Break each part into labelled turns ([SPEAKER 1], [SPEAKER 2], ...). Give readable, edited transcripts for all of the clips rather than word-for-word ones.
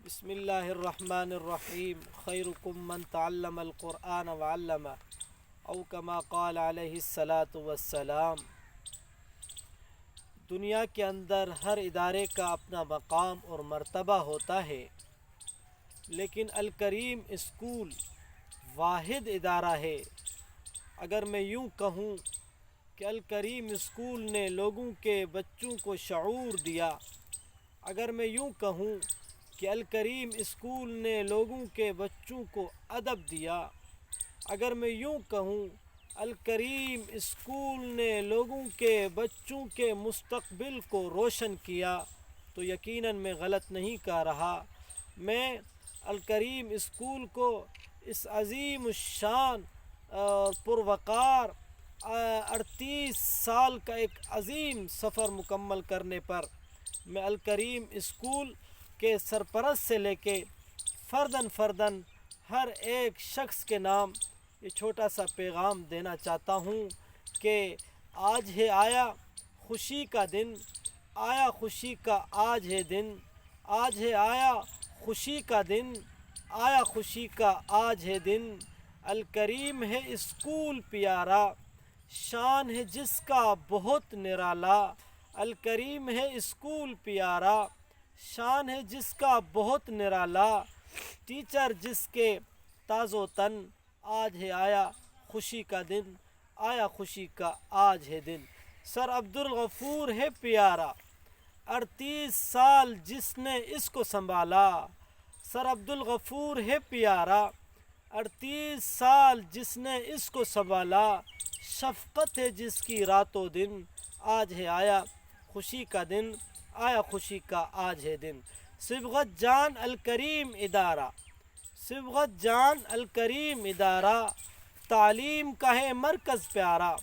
[SPEAKER 1] بسم اللہ الرحمن الرحیم خیرکم من تعلم القرآن وعلمہ او کما قال علیہ الصلاۃ والسلام۔ دنیا کے اندر ہر ادارے کا اپنا مقام اور مرتبہ ہوتا ہے، لیکن الکریم اسکول واحد ادارہ ہے۔ اگر میں یوں کہوں کہ الکریم اسکول نے لوگوں کے بچوں کو شعور دیا، اگر میں یوں کہوں کہ الکریم اسکول نے لوگوں کے بچوں کو ادب دیا، اگر میں یوں کہوں الکریم اسکول نے لوگوں کے بچوں کے مستقبل کو روشن کیا، تو یقیناً میں غلط نہیں کہہ رہا۔ میں الکریم اسکول کو اس عظیم الشان اور پروقار 38 سال کا ایک عظیم سفر مکمل کرنے پر میں الکریم اسکول کے سرپرست سے لے کے فرداً ہر ایک شخص کے نام یہ چھوٹا سا پیغام دینا چاہتا ہوں کہ آج ہے آیا خوشی کا دن، آیا خوشی کا آج ہے دن، آج ہے آیا خوشی کا دن، آیا خوشی کا آج ہے دن۔ الکریم ہے اسکول پیارا، شان ہے جس کا بہت نرالا۔ الکریم ہے اسکول پیارا، شان ہے جس کا بہت نرالا۔ ٹیچر جس کے تاز و تن، آج ہے آیا خوشی کا دن، آیا خوشی کا آج ہے دن۔ سر عبدالغفور ہے پیارا، 38 سال جس نے اس کو سنبھالا۔ سر عبدالغفور ہے پیارا، 38 سال جس نے اس کو سنبھالا۔ شفقت ہے جس کی رات و دن، آج ہے آیا خوشی کا دن، آیا خوشی کا آج ہے دن۔ صبغت جان الکریم ادارہ، صبغت جان الکریم ادارہ، تعلیم کا ہے مرکز پیارا۔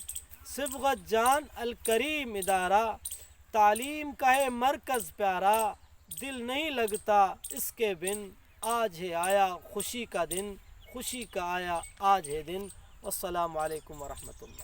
[SPEAKER 1] صبغت جان الکریم ادارہ، تعلیم کا ہے مرکز پیارا۔ دل نہیں لگتا اس کے بن، آج ہے آیا خوشی کا دن، خوشی کا آیا آج ہے دن۔ والسلام علیکم ورحمۃ اللہ۔